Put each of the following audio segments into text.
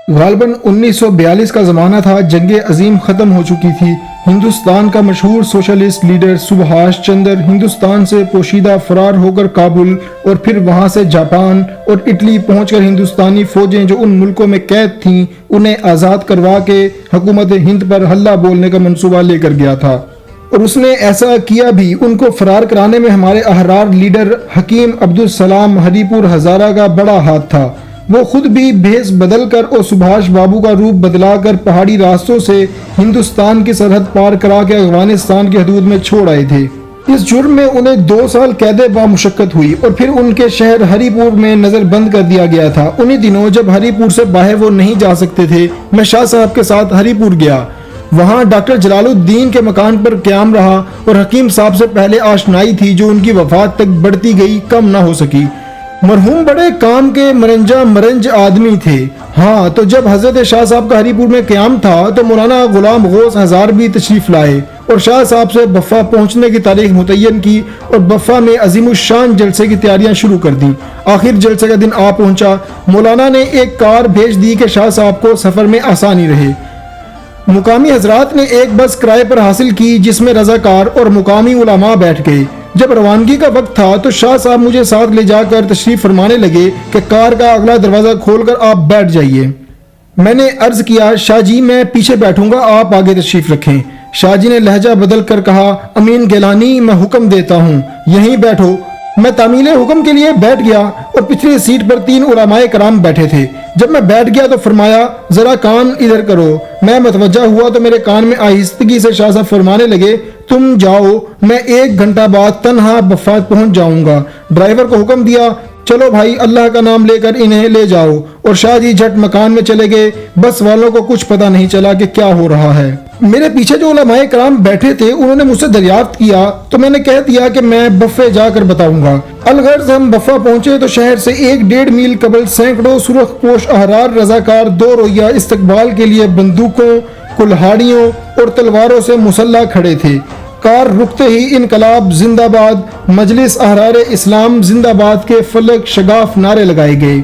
غالباً 1942 کا زمانہ تھا۔ جنگ عظیم ختم ہو چکی تھی۔ ہندوستان کا مشہور سوشلسٹ لیڈر سبھاش چندر ہندوستان سے پوشیدہ فرار ہو کر کابل اور پھر وہاں سے جاپان اور اٹلی پہنچ کر ہندوستانی فوجیں جو ان ملکوں میں قید تھیں انہیں آزاد کروا کے حکومت ہند پر حلہ بولنے کا منصوبہ لے کر گیا تھا، اور اس نے ایسا کیا بھی۔ ان کو فرار کرانے میں ہمارے احرار لیڈر حکیم عبدالسلام ہری پور ہزارہ کا بڑا ہاتھ تھا۔ وہ خود بھی بھیس بدل کر اور سبھاش بابو کا روپ بدلا کر پہاڑی راستوں سے ہندوستان کی سرحد پار کرا کے افغانستان کی حدود میں چھوڑ آئے تھے۔ اس جرم میں انہیں 2 سال قید بامشقت ہوئی اور پھر ان کے شہر ہری پور میں نظر بند کر دیا گیا تھا۔ انہی دنوں جب ہری پور سے باہر وہ نہیں جا سکتے تھے، میں شاہ صاحب کے ساتھ ہری پور گیا۔ وہاں ڈاکٹر جلال الدین کے مکان پر قیام رہا اور حکیم صاحب سے پہلے آشنائی تھی جو ان کی وفات تک بڑھتی گئی، کم نہ ہو سکی۔ مرحوم بڑے کام کے مرنجا مرنج آدمی تھے۔ ہاں، تو جب حضرت شاہ صاحب کا ہری پور میں قیام تھا تو مولانا غلام غوث ہزار بھی تشریف لائے اور شاہ صاحب سے بفا پہنچنے کی تاریخ متعین کی اور بفا میں عظیم الشان جلسے کی تیاریاں شروع کر دیں۔ آخر جلسے کا دن آ پہنچا۔ مولانا نے ایک کار بھیج دی کہ شاہ صاحب کو سفر میں آسانی رہے۔ مقامی حضرات نے ایک بس کرائے پر حاصل کی جس میں رضاکار اور مقامی علماء بیٹھ گئے۔ جب روانگی کا وقت تھا تو شاہ صاحب مجھے ساتھ لے جا کر تشریف فرمانے لگے کہ کار کا اگلا دروازہ کھول کر آپ بیٹھ جائیے۔ میں نے عرض کیا، شاہ جی میں پیچھے بیٹھوں گا، آپ آگے تشریف رکھیں۔ شاہ جی نے لہجہ بدل کر کہا، امین گیلانی میں حکم دیتا ہوں، یہیں بیٹھو۔ میں تعمیل حکم کے لیے بیٹھ گیا اور پچھلی سیٹ پر 3 علماء کرام بیٹھے تھے۔ جب میں بیٹھ گیا تو فرمایا، ذرا کان ادھر کرو۔ میں متوجہ ہوا تو میرے کان میں آہستگی سے شاہ صاحب فرمانے لگے، تم جاؤ، میں 1 گھنٹہ بعد تنہا بفات پہنچ جاؤں گا۔ ڈرائیور کو حکم دیا، چلو بھائی اللہ کا نام لے کر انہیں لے جاؤ، اور شاہ جی جھٹ مکان میں چلے گئے۔ بس والوں کو کچھ پتہ نہیں چلا کہ کیا ہو رہا ہے۔ میرے پیچھے جو علماء کرام بیٹھے تھے انہوں نے مجھ سے دریافت کیا تو میں نے کہہ دیا کہ میں بفے جا کر بتاؤں گا۔ الغرض ہم بفا پہنچے تو شہر سے 1-1.5 میل قبل سینکڑوں سرخ پوش احرار رضاکار 2 رویہ استقبال کے لیے بندوقوں، کلہاڑیوں اور تلواروں سے مسلح کھڑے تھے۔ کار رکتے ہی انقلاب زندہ باد، مجلس احرار اسلام زندہ باد کے فلک شگاف نعرے لگائے گئے۔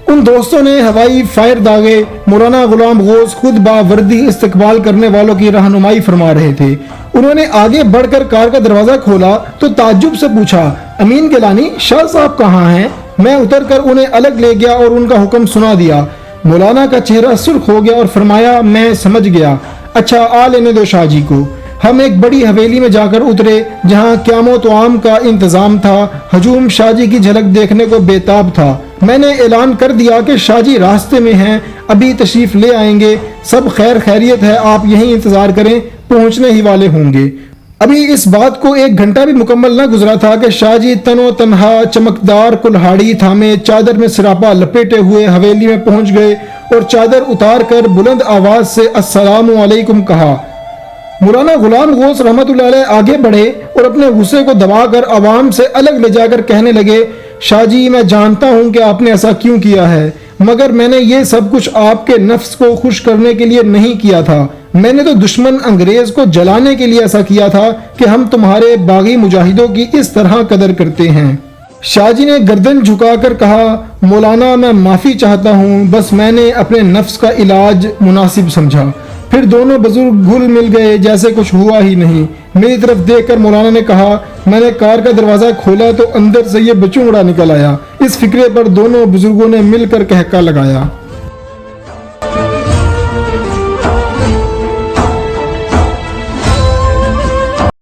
ان دوستوں نے ہوائی فائر داغے۔ مولانا غلام غوث خود باوردی استقبال کرنے والوں کی رہنمائی فرما رہے تھے۔ انہوں نے آگے بڑھ کر کار کا دروازہ کھولا تو تعجب سے پوچھا، امین گیلانی شاہ صاحب کہاں ہیں؟ میں اتر کر انہیں الگ لے گیا اور ان کا حکم سنا دیا۔ مولانا کا چہرہ سرخ ہو گیا اور فرمایا، میں سمجھ گیا، اچھا آ لینے دو شاہ جی کو۔ ہم ایک بڑی حویلی میں جا کر اترے جہاں قیام و طعام کا انتظام تھا۔ ہجوم شاہ جی کی جھلک دیکھنے کو بےتاب تھا۔ میں نے اعلان کر دیا کہ شاہ جی راستے میں ہیں، ابھی تشریف لے آئیں گے، سب خیر خیریت ہے، آپ یہیں انتظار کریں، پہنچنے ہی والے ہوں گے۔ ابھی اس بات کو 1 گھنٹہ بھی مکمل نہ گزرا تھا کہ شاہ جی تن و تنہا چمکدار کلہاڑی تھامے چادر میں سراپا لپیٹے ہوئے حویلی میں پہنچ گئے اور چادر اتار کر بلند آواز سے السلام علیکم کہا۔ مولانا غلام غوث رحمت اللہ علیہ آگے بڑھے اور اپنے غصے کو دبا کر عوام سے الگ لے جا کر کہنے لگے، شاہ جی میں جانتا ہوں کہ آپ نے ایسا کیوں کیا ہے، مگر میں نے یہ سب کچھ آپ کے نفس کو خوش کرنے کے لیے نہیں کیا تھا۔ میں نے تو دشمن انگریز کو جلانے کے لیے ایسا کیا تھا کہ ہم تمہارے باغی مجاہدوں کی اس طرح قدر کرتے ہیں۔ شاہ جی نے گردن جھکا کر کہا، مولانا میں معافی چاہتا ہوں، بس میں نے اپنے نفس کا علاج مناسب سمجھا۔ پھر دونوں بزرگ گھل مل گئے جیسے کچھ ہوا ہی نہیں۔ میری طرف دیکھ کر مولانا نے کہا، میں نے کار کا دروازہ کھولا تو اندر سے یہ بچونگڑا نکل آیا۔ اس فکرے پر دونوں بزرگوں نے مل کر کہکا لگایا۔